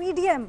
PDM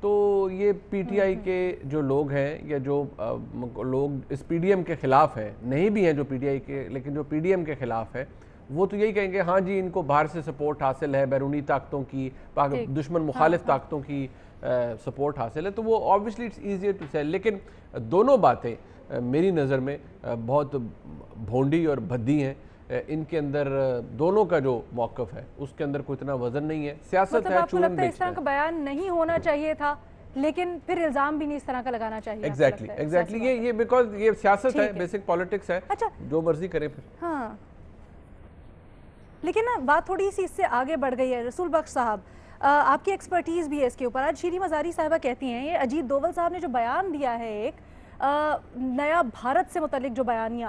تو یہ P T I کے جو لوگ ہیں یا جو لوگ اس پی ڈی ایم کے خلاف ہیں، نہیں بھی ہیں جو پی ٹی آئی کے، لیکن جو پی ڈی ایم کے خلاف ہے، وہ تو یہی کہیں گے ہاں جی ان کو باہر سے سپورٹ حاصل ہے، بیرونی طاقتوں کی، دشمن مخالف طاقتوں کی سپورٹ حاصل ہے، تو وہ obviously it's easier to sell. لیکن دونوں باتیں میری نظر میں بہت بھونڈی اور بھدی ہیں. ان کے اندر دونوں کا جو موقف ہے اس کے اندر کوئی اتنا وزن نہیں ہے. سیاست ہے، آپ کو چورن لگتا ہے اس بیچنا طرح کا بیان نہیں ہونا چاہیے تھا، لیکن پھر الزام بھی نہیں اس طرح کا لگانا چاہیے؟ ایگزیکٹلی یہ بیکاز یہ سیاست ہے، بیسک پالیٹکس ہے، جو مرضی کرے پھر. ہاں لیکن نا بات تھوڑی سی اس سے آگے بڑھ گئی ہے. رسول بخش صاحب، آپ کی ایکسپرٹیز بھی ہے اس کے اوپر. آج شیریں مزاری صاحبہ کہتی ہیں، یہ اجیت دوول صاحب نے جو بیان دیا ہے ایک نیا بھارت سے متعلق جو بیانیہ،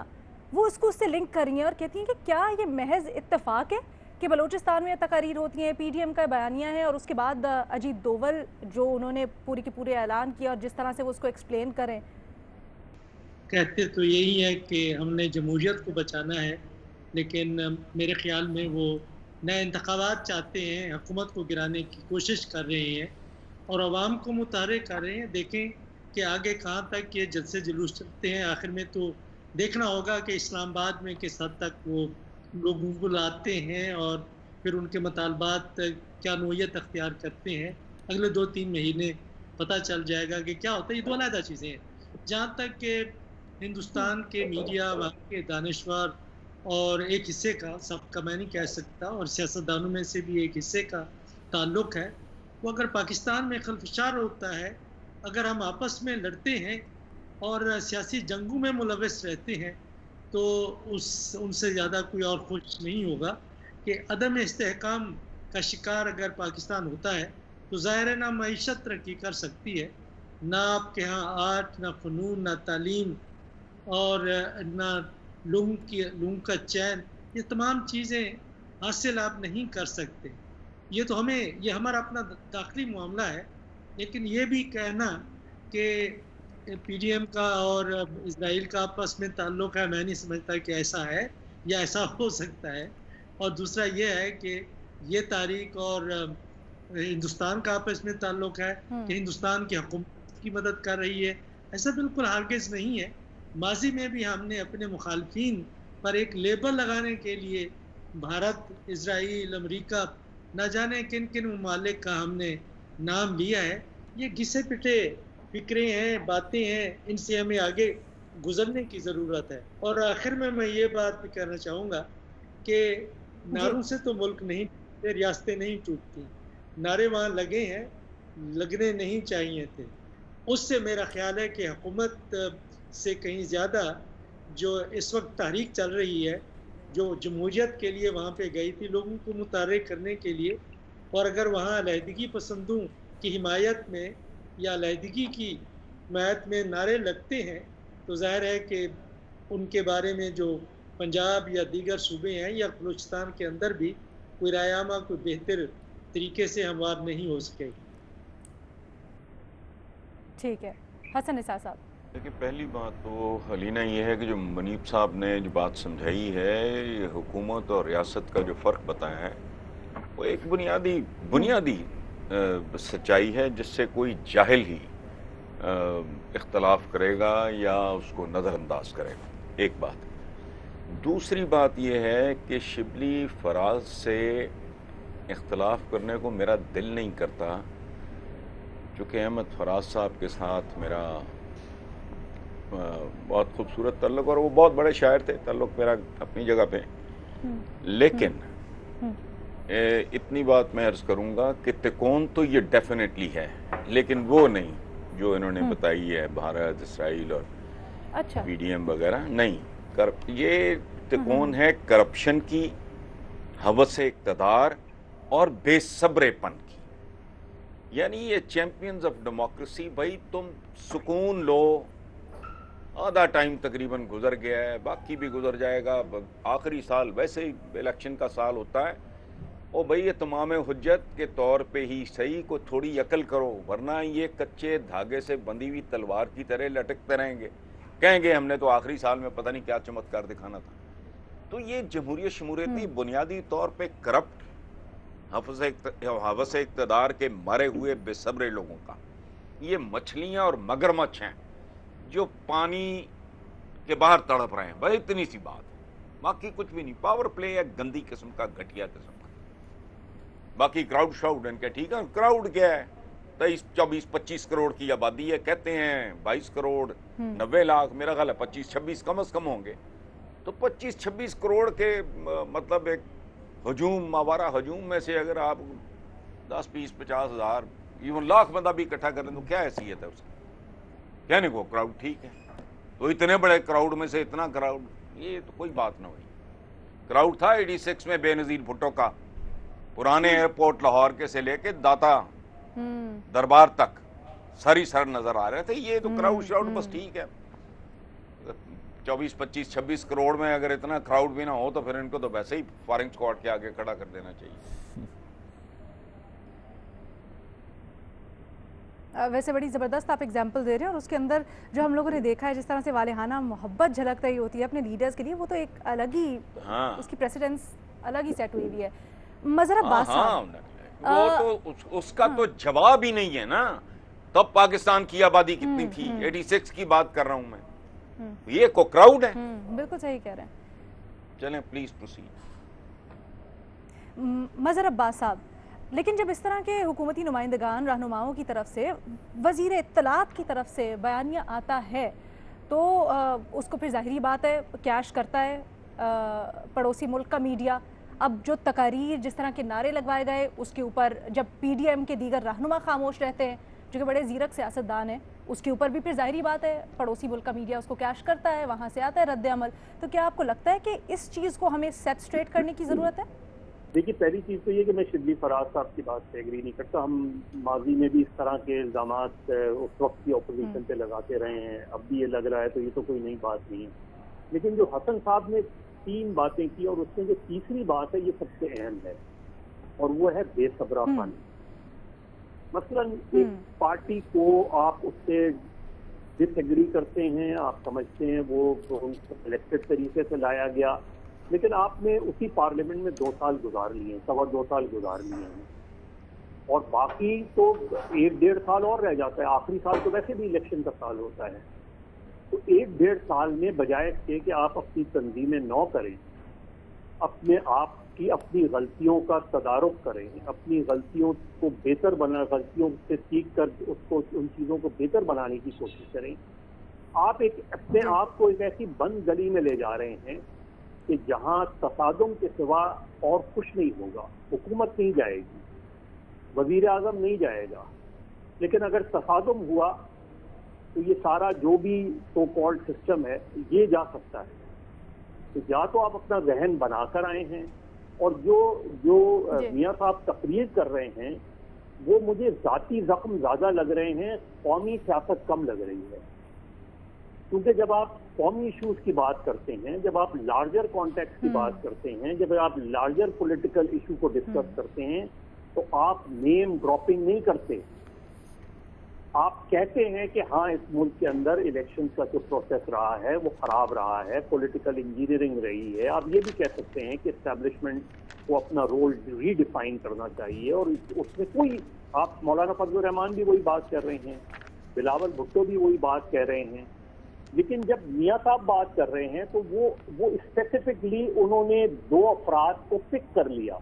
وہ اس کو اس سے لنک کر رہی ہیں اور کہتی ہیں کہ کیا یہ محض اتفاق ہے کہ بلوچستان میں تقاریر ہوتی ہیں، پی ڈی ایم کا بیانیہ ہے، اور اس کے بعد اجیت دوول جو انہوں نے پوری کی پورے اعلان کیا اور جس طرح سے وہ اس کو ایکسپلین کریں؟ کہتے تو یہی ہے کہ ہم نے جمہوریت کو بچانا ہے، لیکن میرے خیال میں وہ نئے انتخابات چاہتے ہیں، حکومت کو گرانے کی کوشش کر رہے ہیں اور عوام کو متحرک کر رہے ہیں. دیکھیں کہ آگے کہاں تک یہ جلسے جلوس چلتے ہیں. آخر میں تو دیکھنا ہوگا کہ اسلام آباد میں کس حد تک وہ لوگوں کو لاتے ہیں اور پھر ان کے مطالبات کیا نوعیت اختیار کرتے ہیں. اگلے 2-3 مہینے پتہ چل جائے گا کہ کیا ہوتا ہے. یہ دو علیحدہ چیزیں ہیں. جہاں تک کہ ہندوستان کے میڈیا، وہاں کے دانشور اور ایک حصے کا، سب کا میں نہیں کہہ سکتا، اور سیاستدانوں میں سے بھی ایک حصے کا تعلق ہے، وہ اگر پاکستان میں خلفشار ہوتا ہے، اگر ہم آپس میں لڑتے ہیں اور سیاسی جنگوں میں ملوث رہتے ہیں، تو ان سے زیادہ کوئی اور خوش نہیں ہوگا کہ عدم استحکام کا شکار اگر پاکستان ہوتا ہے تو ظاہر ہے نہ معیشت ترقی کر سکتی ہے، نہ آپ کے ہاں آرٹ، نہ فنون، نہ تعلیم، اور نہ لوگوں کا چین. یہ تمام چیزیں حاصل آپ نہیں کر سکتے. یہ تو یہ ہمارا اپنا داخلی معاملہ ہے. لیکن یہ بھی کہنا کہ پی ڈی ایم کا اور اسرائیل کا آپس میں تعلق ہے، میں نہیں سمجھتا کہ ایسا ہے یا ایسا ہو سکتا ہے. اور دوسرا یہ ہے کہ یہ تحریک اور ہندوستان کا آپس میں تعلق ہے کہ ہندوستان کی حکومت کی مدد کر رہی ہے. ایسا بالکل ہرگز نہیں ہے. ماضی میں بھی ہم نے اپنے مخالفین پر ایک لیبل لگانے کے لیے بھارت، اسرائیل، امریکہ، نہ جانے کن کن ممالک کا ہم نے نام لیا ہے. یہ گھسے پٹے فکریں ہیں، باتیں ہیں، ان سے ہمیں آگے گزرنے کی ضرورت ہے. اور آخر میں یہ بات بھی کہنا چاہوں گا کہ نعروں سے تو ملک نہیں ٹوٹتے، ریاستیں نہیں ٹوٹتی. نعرے وہاں لگے ہیں، لگنے نہیں چاہیے تھے. اس سے میرا خیال ہے کہ حکومت سے کہیں زیادہ جو اس وقت تحریک چل رہی ہے، جو جمہوریت کے لیے وہاں پہ گئی تھی لوگوں کو متحرک کرنے کے لیے، اور اگر وہاں علیحدگی پسندوں کی حمایت میں یا علیحدگی کی حمایت میں نعرے لگتے ہیں تو ظاہر ہے کہ ان کے بارے میں جو پنجاب یا دیگر صوبے ہیں یا بلوچستان کے اندر بھی کوئی رائے عامہ کوئی بہتر طریقے سے ہموار نہیں ہو سکے. ٹھیک ہے، حسن نثار صاحب. دیکھیں، پہلی بات تو حلینا یہ ہے کہ جو منیب صاحب نے جو بات سمجھائی ہے، یہ حکومت اور ریاست کا جو فرق بتایا ہے، وہ ایک بنیادی سچائی ہے جس سے کوئی جاہل ہی اختلاف کرے گا یا اس کو نظر انداز کرے گا. ایک بات. دوسری بات یہ ہے کہ شبلی فراز سے اختلاف کرنے کو میرا دل نہیں کرتا، چونکہ احمد فراز صاحب کے ساتھ میرا بہت خوبصورت تعلق، اور وہ بہت بڑے شاعر تھے، تعلق میرا اپنی جگہ پہ. لیکن اتنی بات میں عرض کروں گا کہ تکون تو یہ ڈیفینیٹلی ہے، لیکن وہ نہیں جو انہوں نے بتائی ہے بھارت، اسرائیل اور پی ڈی ایم وغیرہ. نہیں، یہ تکون ہے کرپشن کی، ہوس اقتدار اور بے صبرے پن کی. یعنی یہ چیمپئنز آف ڈیموکریسی. بھائی تم سکون لو، آدھا ٹائم تقریباً گزر گیا ہے، باقی بھی گزر جائے گا. آخری سال ویسے ہی الیکشن کا سال ہوتا ہے. او بھائی یہ تمام حجت کے طور پہ ہی صحیح کو تھوڑی عقل کرو، ورنہ یہ کچے دھاگے سے بندھی ہوئی تلوار کی طرح لٹکتے رہیں گے. کہیں گے ہم نے تو آخری سال میں پتہ نہیں کیا چمتکار دکھانا تھا. تو یہ جمہوریت شمولیتی بنیادی طور پہ کرپٹ، ہوس اقتدار کے مارے ہوئے بے صبرے لوگوں کا یہ مچھلیاں اور مگرمچھ ہیں جو پانی کے باہر تڑپ رہے ہیں، بس اتنی سی بات ہے، باقی کچھ بھی نہیں. پاور پلے ہے گندی قسم کا، گھٹیا قسم کا. باقی کراؤڈ شاؤڈ ان کے ٹھیک ہے. کراؤڈ کیا ہے؟ 23 24 25 کروڑ کی آبادی ہے، کہتے ہیں 22 کروڑ 90 لاکھ، میرا خیال ہے 25 26 کم از کم ہوں گے. تو 25 26 کروڑ کے مطلب ایک ہجوم، ماوارہ ہجوم میں سے اگر آپ 10 20 50 ہزار ایون لاکھ بندہ بھی اکٹھا کریں تو کیا حیثیت ہے اس کی؟ کہنے کو کراؤڈ ٹھیک ہے. تو اتنے بڑے کراؤڈ میں سے اتنا کراؤڈ، یہ تو کوئی بات نہ ہوئی. کراؤڈ تھا 86 میں بے نظیر بھٹو کا، پرانے ایئرپورٹ لاہور کے سے لے کے داتا دربار تک سر ہی سر نظر آ رہے تھے. یہ تو کراؤڈ شراؤڈ بس ٹھیک ہے. 24 25 26 کروڑ میں اگر اتنا کراؤڈ بھی نہ ہو تو پھر ان کو تو ویسے ہی فائرنگ اسکواڈ کے آگے کھڑا کر دینا چاہیے. ویسے بڑی زبردست آپ ایگزامپل دے رہے ہیں، اور اس کے اندر جو ہم لوگوں نے دیکھا ہے جس طرح سے والہانہ محبت جھلک رہی ہوتی ہے اپنے لیڈرز کے لیے، وہ تو ایک الگ ہی اس کی پریسیڈنس الگ ہی سیٹ ہوئی ہے. مظہر عباس صاحب، وہ تو اس کا تو جواب ہی نہیں ہے نا. تب پاکستان کی آبادی کتنی تھی؟ 86 کی بات کر رہا ہوں میں. یہ کو کراؤڈ ہے. بالکل صحیح کہہ رہے ہیں. چلیں پلیز پروسیڈ. مظہر عباس صاحب، لیکن جب اس طرح کے حکومتی نمائندگان رہنماؤں کی طرف سے، وزیر اطلاعات کی طرف سے بیانیہ آتا ہے تو اس کو پھر ظاہری بات ہے کیش کرتا ہے پڑوسی ملک کا میڈیا. اب جو تقاریر، جس طرح کے نعرے لگوائے گئے، اس کے اوپر جب پی ڈی ایم کے دیگر رہنما خاموش رہتے ہیں جو کہ بڑے زیرک سیاستدان ہیں، اس کے اوپر بھی پھر ظاہری بات ہے پڑوسی ملک کا میڈیا اس کو کیش کرتا ہے، وہاں سے آتا ہے رد عمل. تو کیا آپ کو لگتا ہے کہ اس چیز کو ہمیں سیٹ اسٹریٹ کرنے کی ضرورت ہے؟ دیکھیے، پہلی چیز تو یہ کہ میں شبلی فراز صاحب کی بات سے ایگری نہیں کرتا. ہم ماضی میں بھی اس طرح کے الزامات اس وقت کی اپوزیشن پہ لگاتے رہے ہیں، اب بھی یہ لگ رہا ہے، تو یہ تو کوئی نئی بات نہیں ہے. لیکن جو حسن صاحب نے 3 باتیں کی اور اس میں جو تیسری بات ہے یہ سب سے اہم ہے، اور وہ ہے بے صبرا پن. مثلاً ایک پارٹی کو آپ اس سے ڈس ایگری کرتے ہیں، آپ سمجھتے ہیں وہ الیکٹڈ طریقے سے لایا گیا، لیکن آپ نے اسی پارلیمنٹ میں 2 سال گزار لیے ہیں، 2.25 سال گزار لیے ہیں، اور باقی تو 1.5 سال اور رہ جاتا ہے. آخری سال تو ویسے بھی الیکشن کا سال ہوتا ہے. تو 1.5 سال میں بجائے اس کے کہ آپ اپنی تنظیمیں نو کریں، اپنے آپ کی اپنی غلطیوں کا تدارک کریں، اپنی غلطیوں کو بہتر غلطیوں سے سیکھ کر اس کو، ان چیزوں کو بہتر بنانے کی کوشش کریں. آپ اپنے آپ کو ایک ایسی بند گلی میں لے جا رہے ہیں کہ جہاں تصادم کے سوا اور کچھ نہیں ہوگا. حکومت نہیں جائے گی، وزیر اعظم نہیں جائے گا، لیکن اگر تصادم ہوا تو یہ سارا جو بھی سو کالڈ سسٹم ہے یہ جا سکتا ہے. تو یا تو آپ اپنا ذہن بنا کر آئے ہیں، اور جو میاں صاحب تقریر کر رہے ہیں وہ مجھے ذاتی زخم زیادہ لگ رہے ہیں، قومی سیاست کم لگ رہی ہے. کیونکہ جب آپ قومی ایشوز کی بات کرتے ہیں، جب آپ لارجر کانٹیکس کی بات کرتے ہیں، جب آپ لارجر پولیٹیکل ایشو کو ڈسکس کرتے ہیں، تو آپ نیم ڈراپنگ نہیں کرتے. آپ کہتے ہیں کہ ہاں اس ملک کے اندر الیکشن کا جو پروسیس رہا ہے وہ خراب رہا ہے، پولیٹیکل انجینئرنگ رہی ہے. آپ یہ بھی کہہ سکتے ہیں کہ اسٹیبلشمنٹ کو اپنا رول ری ڈیفائن کرنا چاہیے، اور اس میں کوئی، آپ مولانا فضل الرحمان بھی وہی بات کر رہے ہیں، بلاول بھٹو بھی وہی بات کہہ رہے ہیں. لیکن جب میاں صاحب بات کر رہے ہیں تو وہ اسپیسیفکلی انہوں نے 2 افراد کو پک کر لیا.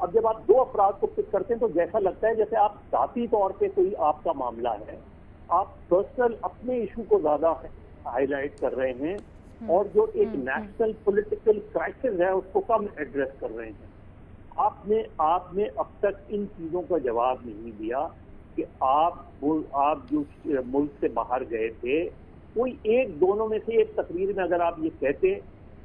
اب جب آپ 2 افراد کو پک کرتے ہیں تو جیسا لگتا ہے جیسے آپ ذاتی طور پہ کوئی آپ کا معاملہ ہے، آپ پرسنل اپنے ایشو کو زیادہ ہائی لائٹ کر رہے ہیں، اور جو ایک نیشنل پولیٹیکل کرائسس ہے اس کو کم ایڈریس کر رہے ہیں. آپ نے اب تک ان چیزوں کا جواب نہیں دیا کہ آپ جو ملک سے باہر گئے تھے، کوئی ایک دونوں میں سے ایک تقریر میں اگر آپ یہ کہتے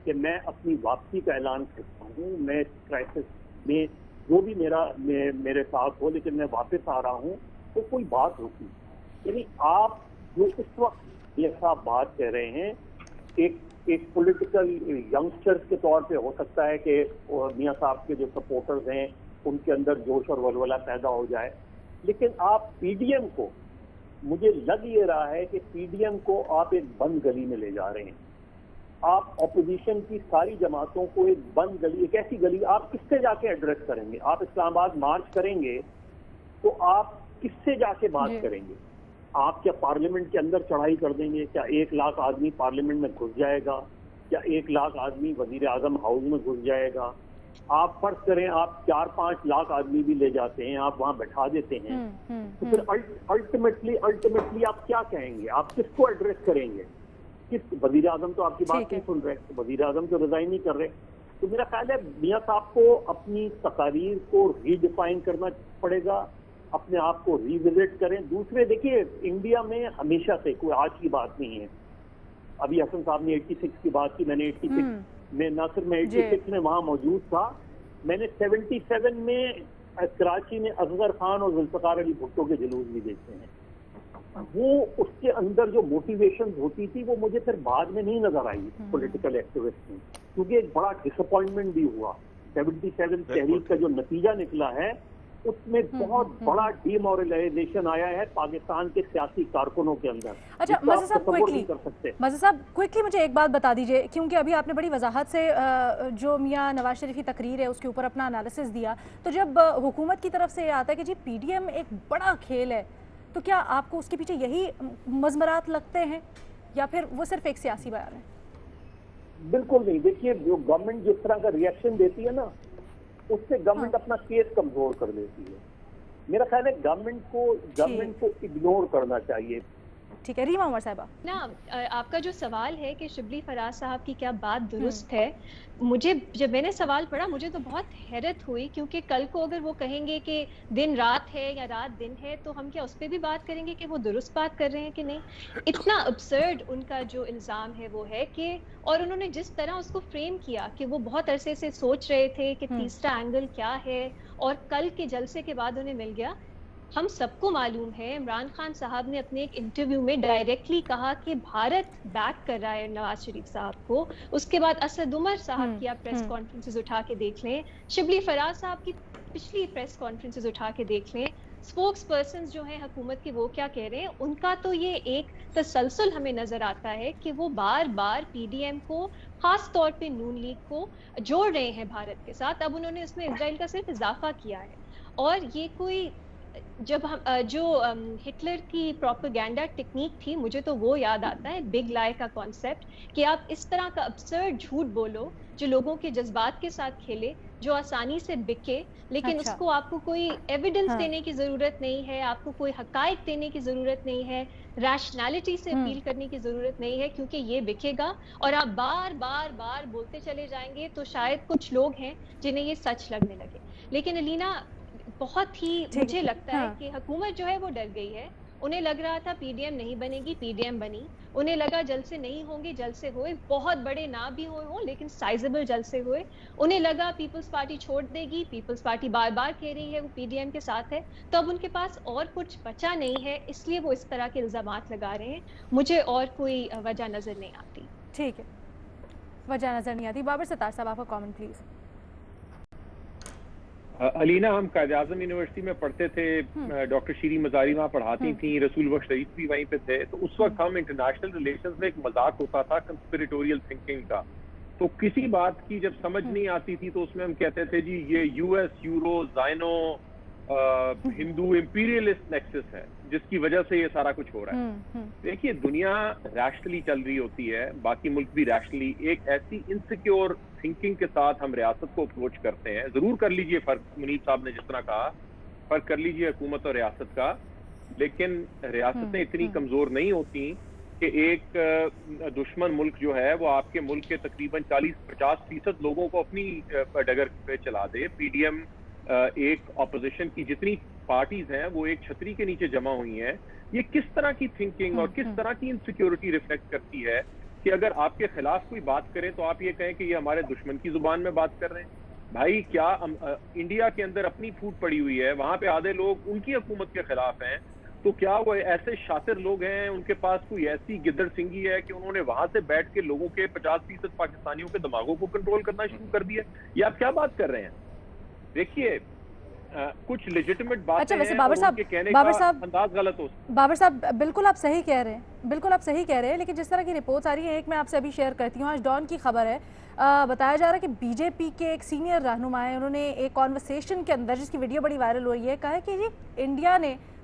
کہ میں اپنی واپسی کا اعلان کرتا ہوں، میں اس کرائسس میں جو بھی میرے ساتھ ہو لیکن میں واپس آ رہا ہوں، تو کوئی بات ہوتی. یعنی آپ جو اس وقت یہ صاحب بات کہہ رہے ہیں، ایک پولیٹیکل ینگسٹرز کے طور پہ ہو سکتا ہے کہ میاں صاحب کے جو سپورٹرز ہیں ان کے اندر جوش اور ولولہ پیدا ہو جائے، لیکن آپ پی ڈی ایم کو، مجھے لگ یہ رہا ہے کہ پی ڈی ایم کو آپ ایک بند گلی میں لے جا رہے ہیں. آپ اپوزیشن کی ساری جماعتوں کو ایک بند گلی، ایک ایسی گلی، آپ کس سے جا کے ایڈریس کریں گے؟ آپ اسلام آباد مارچ کریں گے تو آپ کس سے جا کے بات کریں گے؟ آپ کیا پارلیمنٹ کے اندر چڑھائی کر دیں گے؟ کیا 1 لاکھ آدمی پارلیمنٹ میں گھس جائے گا؟ کیا 1 لاکھ آدمی وزیر اعظم ہاؤس میں گھس جائے گا؟ آپ فرض کریں آپ 4-5 لاکھ آدمی بھی لے جاتے ہیں، آپ وہاں بٹھا دیتے ہیں، تو پھر الٹیمیٹلی آپ کیا کہیں گے؟ آپ کس کو ایڈریس کریں گے؟ کس وزیر اعظم تو آپ کی بات نہیں سن رہے، وزیر اعظم تو ریزائن نہیں کر رہے. تو میرا خیال ہے میاں صاحب کو اپنی تقاریر کو ری ڈیفائن کرنا پڑے گا، اپنے آپ کو ری وزٹ کریں. دوسرے دیکھیے انڈیا میں ہمیشہ سے کوئی آج کی بات نہیں ہے. ابھی حسن صاحب نے 86 کی بات کی، میں نے 86 میں نہ صرف میں 86 میں وہاں موجود تھا، میں نے 77 میں کراچی میں اصغر خان اور ذوالفقار علی بھٹو کے جلوس بھی دیکھتے ہیں. وہ اس کے اندر جو موٹیویشن ہوتی تھی وہ مجھے پھر بعد میں نہیں نظر آئی پولیٹیکل ایکٹیوسٹ میں، کیونکہ ایک بڑا ڈس اپوائنٹمنٹ بھی ہوا. 77 تحریک کا جو نتیجہ نکلا ہے اس میں بہت بڑا ڈی مورلائزیشن آیا ہے پاکستان کے سیاسی کارکنوں کے اندر. اچھا مزہ صاحب کوئکلی مجھے ایک بات بتا دیجئے، کیونکہ ابھی آپ نے بڑی وضاحت سے جو میاں نواز شریف کی تقریر ہے اس کے اوپر اپنا انالیسس دیا، تو جب حکومت کی طرف سے یہ آتا ہے کہ جی پی ڈی ایم ایک بڑا کھیل ہے، تو کیا آپ کو اس کے پیچھے یہی مضمرات لگتے ہیں یا پھر وہ صرف ایک سیاسی بیان ہے؟ بالکل نہیں. دیکھیے جو گورنمنٹ جس طرح کا ریئیکشن دیتی ہے نا، اس سے گورنمنٹ اپنا کیس کمزور کر دیتی ہے. میرا خیال ہے گورنمنٹ کو اگنور کرنا چاہیے. ٹھیک ہے. ریما عمر صاحبہ نا، آپ کا جو سوال ہے کہ شبلی فراز صاحب کی کیا بات درست ہے، مجھے جب میں نے سوال پڑھا مجھے تو بہت حیرت ہوئی، کیونکہ کل کو اگر وہ کہیں گے کہ دن رات ہے یا رات دن ہے تو ہم کیا اس پہ بھی بات کریں گے کہ وہ درست بات کر رہے ہیں کہ نہیں؟ اتنا ابسرڈ ان کا جو الزام ہے وہ ہے کہ، اور انہوں نے جس طرح اس کو فریم کیا کہ وہ بہت عرصے سے سوچ رہے تھے کہ تیسرا اینگل کیا ہے اور کل کے جلسے کے بعد انہیں مل گیا. ہم سب کو معلوم ہے عمران خان صاحب نے اپنے ایک انٹرویو میں ڈائریکٹلی کہا کہ بھارت بیک کر رہا ہے نواز شریف صاحب کو. اس کے بعد اسد عمر صاحب کی آپ پریس کانفرنسز اٹھا کے دیکھ لیں، شبلی فراز صاحب کی پچھلی پریس کانفرنسز اٹھا کے دیکھ لیں، اسپوکس پرسنز جو ہیں حکومت کے وہ کیا کہہ رہے ہیں، ان کا تو یہ ایک تسلسل ہمیں نظر آتا ہے کہ وہ بار بار پی ڈی ایم کو، خاص طور پہ نون لیگ کو جوڑ رہے ہیں بھارت کے ساتھ. اب انہوں نے اس میں اسرائیل کا صرف اضافہ کیا ہے. اور یہ کوئی جب جو ہٹلر کی پروپیگینڈا ٹیکنیک تھی، مجھے تو وہ یاد آتا ہے، بگ لائے کا کانسیپٹ، کہ آپ اس طرح کا ابسرڈ جھوٹ بولو جو لوگوں کے جذبات کے ساتھ کھیلے، جو آسانی سے بکے، لیکن اس کو آپ کو کوئی ایویڈنس دینے کی ضرورت نہیں ہے، آپ کو کوئی حقائق دینے کی ضرورت نہیں ہے، ریشنالٹی سے اپیل کرنے کی ضرورت نہیں ہے، کیونکہ یہ بکے گا اور آپ بار بار بار بولتے چلے جائیں گے تو شاید کچھ لوگ ہیں جنہیں یہ سچ لگنے لگے. لیکن الینا بہت ہی مجھے لگتا ہے کہ حکومت جو ہے وہ ڈر گئی ہے. انہیں لگ رہا تھا پی ڈی ایم نہیں بنے گی، پی ڈی ایم بنی. انہیں لگا جلسے نہیں ہوں گے، جلسے ہوئے، بہت بڑے نہ بھی ہوئے ہوں لیکن سائزبل جلسے ہوئے. انہیں لگا پیپلز پارٹی چھوڑ دے گی، پیپلز پارٹی بار بار کہہ رہی ہے وہ پی ڈی ایم کے ساتھ ہے، تو اب ان کے پاس اور کچھ بچا نہیں ہے، اس لیے وہ اس طرح کے الزامات لگا رہے ہیں. مجھے اور کوئی وجہ نظر نہیں آتی. ٹھیک ہے، وجہ نظر نہیں آتی. بابر ستار صاحب آپ کا کامنٹ پلیز. علینا، ہم قائد اعظم یونیورسٹی میں پڑھتے تھے، ڈاکٹر شیری مزاری وہاں پڑھاتی تھیں، رسول بخش شریف بھی وہیں پہ تھے. تو اس وقت ہم انٹرنیشنل ریلیشنز میں ایک مذاق ہوتا تھا کنسپیریٹوریل تھنکنگ کا. تو کسی بات کی جب سمجھ نہیں آتی تھی تو اس میں ہم کہتے تھے جی یہ یو ایس یورو زائنو ہندو امپیریلسٹ نیکسس ہے جس کی وجہ سے یہ سارا کچھ ہو رہا ہے. دیکھیے دنیا ریشنلی چل رہی ہوتی ہے، باقی ملک بھی ریشنلی. ایک ایسی انسیکیور تھنکنگ کے ساتھ ہم ریاست کو اپروچ کرتے ہیں. ضرور کر لیجئے فرق، منیب صاحب نے جس طرح کہا، فرق کر لیجئے حکومت اور ریاست کا، لیکن ریاستیں اتنی کمزور نہیں ہوتی کہ ایک دشمن ملک جو ہے وہ آپ کے ملک کے تقریباً 40-50% لوگوں کو اپنی ڈگر پہ چلا دے. پی ڈی ایم ایک اپوزیشن کی جتنی پارٹیز ہیں وہ ایک چھتری کے نیچے جمع ہوئی ہیں. یہ کس طرح کی تھنکنگ اور کس طرح کی انسیکیورٹی ریفلیکٹ کرتی ہے کہ اگر آپ کے خلاف کوئی بات کرے تو آپ یہ کہیں کہ یہ ہمارے دشمن کی زبان میں بات کر رہے ہیں. بھائی کیا انڈیا کے اندر اپنی پھوٹ پڑی ہوئی ہے، وہاں پہ آدھے لوگ ان کی حکومت کے خلاف ہیں، تو کیا وہ ایسے شاطر لوگ ہیں، ان کے پاس کوئی ایسی گدڑ سنگھی ہے کہ انہوں نے وہاں سے بیٹھ کے لوگوں کے 50% پاکستانیوں کے دماغوں کو کنٹرول کرنا شروع کر دیا؟ یہ آپ کیا بات کر رہے ہیں؟ دیکھیے کچھ لیجٹیمیٹ باتیں ہیں اور ان کے کہنے کا انداز غلط ہو سکتا ہے. بابر صاحب بالکل آپ صحیح کہہ رہے ہیں، بالکل آپ صحیح کہہ رہے ہیں، لیکن جس طرح کی رپورٹس آ رہی ہیں، ایک میں آپ سے ابھی شیئر کرتی ہوں. آج ڈان کی خبر ہے، بتایا جا رہا ہے کہ بی جے پی کے ایک سینئر رہنما ہیں، انہوں نے ایک کانورسیشن کے اندر جس کی ویڈیو بڑی وائرل ہوئی ہے، کہا ہے کہ جی انڈیا نے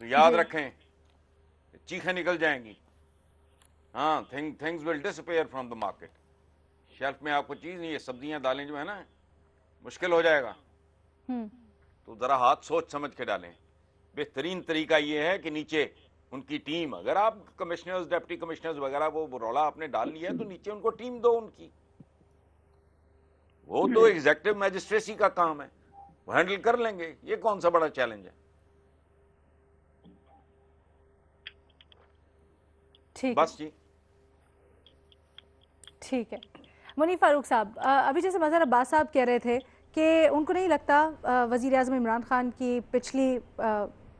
تو یاد رکھیں چیخیں نکل جائیں گی. ہاں things will disappear from the market. Shelf میں آپ کو چیز نہیں ہے, سبزیاں دالیں جو ہے نا مشکل ہو جائے گا. تو ذرا ہاتھ سوچ سمجھ کے ڈالیں. بہترین طریقہ یہ ہے کہ نیچے ان کی ٹیم, اگر آپ کمشنرز ڈپٹی کمشنرز وغیرہ وہ رولا آپ نے ڈال لیا ہے تو نیچے ان کو ٹیم دو ان کی. وہ تو ایگزیکٹو میجسٹریسی کا کام ہے, وہ ہینڈل کر لیں گے. یہ کون سا بڑا چیلنج ہے. بس جی ٹھیک ہے. منیب فاروق صاحب, ابھی جیسے مظہر عباس صاحب کہہ رہے تھے کہ ان کو نہیں لگتا وزیر اعظم عمران خان کی پچھلی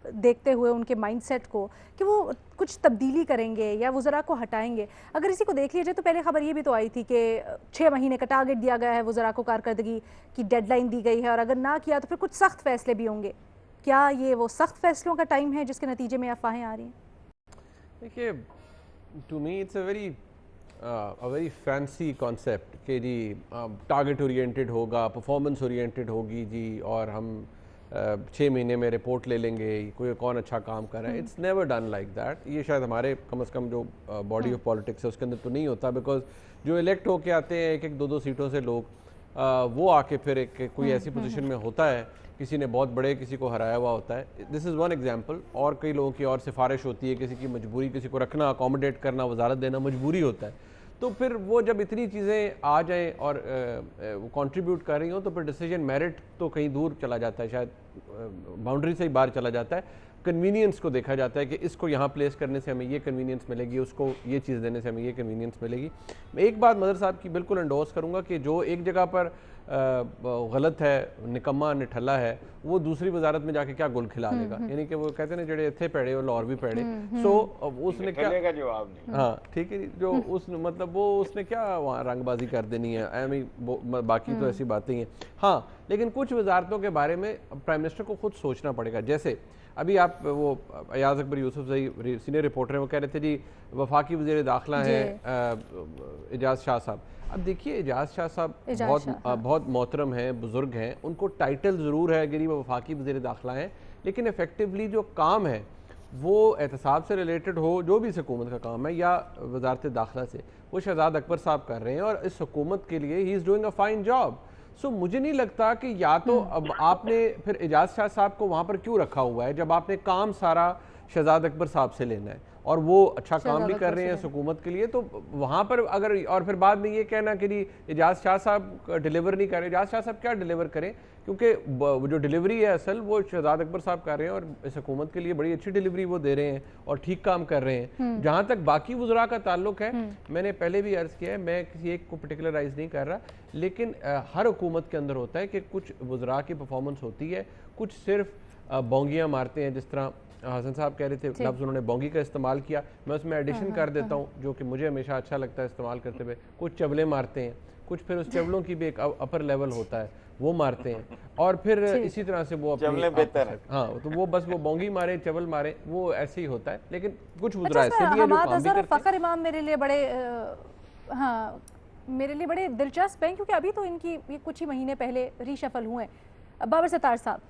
دیکھتے ہوئے ان کے مائنڈ سیٹ کو کہ وہ کچھ تبدیلی کریں گے یا وزراء کو ہٹائیں گے. اگر اسی کو دیکھ لیجیے تو پہلے خبر یہ بھی تو آئی تھی کہ 6 مہینے کا ٹارگٹ دیا گیا ہے وزراء کو, کارکردگی کی ڈیڈ لائن دی گئی ہے, اور اگر نہ کیا تو پھر کچھ سخت فیصلے بھی ہوں گے. کیا یہ وہ سخت فیصلوں کا ٹائم ہے جس کے نتیجے میں افواہیں آ رہی ہیں؟ دیکھیے to me it's a very fancy concept کہ جی ٹارگٹ اورینٹیڈ ہوگا, پرفارمنس اورینٹیڈ ہوگی جی, اور ہم 6 مہینے میں رپورٹ لے لیں گے کوئی کون اچھا کام کر رہا ہے. It's never done like that. یہ شاید ہمارے کم از کم جو باڈی آف پالیٹکس ہے اس کے اندر تو نہیں ہوتا, بیکاز جو الیکٹ ہو کے آتے ہیں 1-2 سیٹوں سے لوگ, وہ آ کے پھر ایک کوئی ایسی پوزیشن میں ہوتا ہے, کسی نے بہت بڑے کسی کو ہرایا ہوا ہوتا ہے. دس از ون ایگزامپل. اور کئی لوگوں کی اور سفارش ہوتی ہے, کسی کی مجبوری, کسی کو رکھنا, اکوموڈیٹ کرنا, وزارت دینا مجبوری ہوتا ہے. تو پھر وہ جب اتنی چیزیں آ جائیں اور کنٹریبیوٹ کر رہی ہوں تو پھر ڈیسیجن میرٹ تو کہیں دور چلا جاتا ہے, شاید باؤنڈری سے ہی باہر چلا جاتا ہے. کنوینئنس کو دیکھا جاتا ہے کہ اس کو یہاں پلیس کرنے سے ہمیں یہ کنوینئنس ملے گی, اس کو یہ چیز دینے سے ہمیں یہ کنوینئنس ملے گی. میں ایک بات مظہر صاحب کی بالکل انڈورس کروں گا کہ جو ایک جگہ پر غلط ہے, نکما نٹھلا ہے, وہ دوسری وزارت میں جا کے کیا گل کھلا لے گا. یعنی کہ وہ کہتے ہیں جڑے اتھے پیڑے وہ لاہور بھی پیڑے. سو اس نے کیا جواب نہیں. ہاں ٹھیک ہے, جو اس مطلب وہ اس نے کیا وہاں رنگ بازی کر دینی ہے. باقی تو ایسی باتیں ہیں. ہاں لیکن کچھ وزارتوں کے بارے میں پرائم منسٹر کو خود سوچنا پڑے گا. جیسے ابھی آپ وہ ایاز اکبر یوسف زئی سینئر رپورٹر ہیں, وہ کہہ رہے تھے جی وفاقی وزیر داخلہ ہیں اعجاز شاہ صاحب. اب دیکھیے اعجاز شاہ صاحب بہت محترم ہیں, بزرگ ہیں, ان کو ٹائٹل ضرور ہے کہ وہ وفاقی وزیر داخلہ ہیں, لیکن ایفیکٹیولی جو کام ہے وہ احتساب سے ریلیٹڈ ہو, جو بھی اس حکومت کا کام ہے, یا وزارت داخلہ سے, وہ شہزاد اکبر صاحب کر رہے ہیں, اور اس حکومت کے لیے he is doing a fine job. So مجھے نہیں لگتا کہ یا تو اب آپ نے پھر اعجاز شاہ صاحب کو وہاں پر کیوں رکھا ہوا ہے جب آپ نے کام سارا شہزاد اکبر صاحب سے لینا ہے, اور وہ اچھا کام بھی کر رہے ہیں اس حکومت کے لیے. تو وہاں پر اگر, اور پھر بعد میں یہ کہنا کہ جی اعجاز شاہ صاحب ڈیلیور نہیں کر رہے. اعجاز شاہ صاحب کیا ڈیلیور کریں, کیونکہ جو ڈیلیوری ہے اصل وہ شہزاد اکبر صاحب کر رہے ہیں, اور اس حکومت کے لیے بڑی اچھی ڈیلیوری وہ دے رہے ہیں اور ٹھیک کام کر رہے ہیں. جہاں تک باقی وزراء کا تعلق ہے, میں نے پہلے بھی عرض کیا ہے, میں کسی ایک کو پرٹیکولرائز نہیں کر رہا, لیکن ہر حکومت کے اندر ہوتا ہے کہ کچھ وزراء کی پرفارمنس ہوتی ہے, کچھ صرف بونگیاں مارتے ہیں. جس طرح حسن صاحب کہہ رہے تھے لفظ انہوں نے بونگی کا استعمال کیا, میں اس میں ایڈیشن کر دیتا ہوں جو کہ مجھے ہمیشہ اچھا لگتا ہے استعمال کرتے ہوئے. کچھ چولے مارتے ہیں, کچھ پھر اس چولوں کی بھی ایک اپر لیول ہوتا ہے وہ مارتے ہیں, اور پھر اسی طرح سے وہ ہاں تو وہ بس وہ بونگی مارے, چول مارے, وہ ایسے ہی ہوتا ہے. لیکن کچھ وزراء ایسے بھی ہیں جو کام بھی کرتے ہیں. فخر امام میرے لیے بڑے میرے لیے بڑے دلچسپ ہیں, کیونکہ ابھی تو ان کی یہ کچھ ہی مہینے پہلے ری شفل ہوئے ہیں. بابر ستار صاحب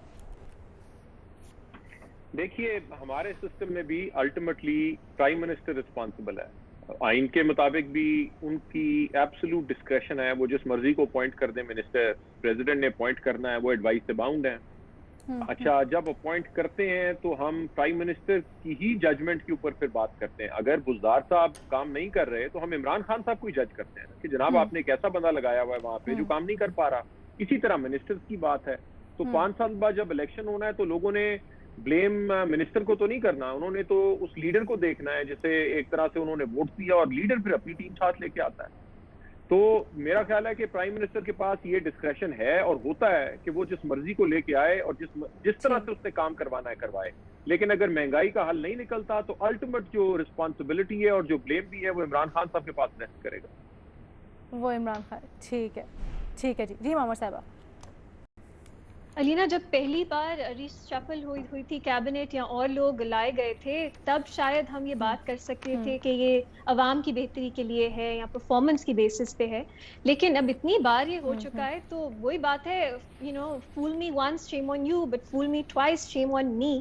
دیکھیے, ہمارے سسٹم میں بھی الٹیمیٹلی پرائم منسٹر رسپانسبل ہے. آئین کے مطابق بھی ان کی ایبسولوٹ ڈسکریشن ہے, وہ جس مرضی کو اپوائنٹ کر دیں منسٹر, پریزیڈنٹ نے اپوائنٹ کرنا ہے, وہ ایڈوائس سے باؤنڈ ہیں. اچھا, جب اپوائنٹ کرتے ہیں تو ہم پرائم منسٹر کی ہی ججمنٹ کے اوپر پھر بات کرتے ہیں. اگر بزدار صاحب کام نہیں کر رہے تو ہم عمران خان صاحب کو ہی جج کرتے ہیں کہ جناب آپ نے ایک ایسا بندہ لگایا ہوا ہے وہاں پہ جو کام نہیں کر پا رہا. اسی طرح منسٹر کی بات ہے, تو 5 سال بعد جب الیکشن ہونا ہے تو لوگوں نے بلیم منسٹر کو تو نہیں کرنا, انہوں نے تو اس لیڈر کو دیکھنا ہے جسے ایک طرح سے انہوں نے ووٹ دیا, اور لیڈر پھر اپنی ٹیم ساتھ لے کے آتا ہے. تو میرا خیال ہے کہ پرائم منسٹر کے پاس یہ ڈسکریشن ہے اور ہوتا ہے کہ وہ جس مرضی کو لے کے آئے اور جس طرح سے اس نے کام کروانا ہے کروائے. لیکن اگر مہنگائی کا حل نہیں نکلتا تو الٹیمیٹ جو رسپانسبلٹی ہے اور جو بلیم بھی ہے وہ عمران خان صاحب کے پاس ریسٹ کرے گا. وہ عمران خان. ٹھیک ہے ٹھیک ہے جی معمر صاحبہ. علینا, جب پہلی بار ریشفل ہوئی تھی کیبنٹ یا اور لوگ لائے گئے تھے, تب شاید ہم یہ بات کر سکتے تھے کہ یہ عوام کی بہتری کے لیے ہے یا پرفارمنس کی بیسس پہ ہے. لیکن اب اتنی بار یہ ہو چکا ہے تو وہی بات ہے, fool me once shame on you but fool me twice shame on me,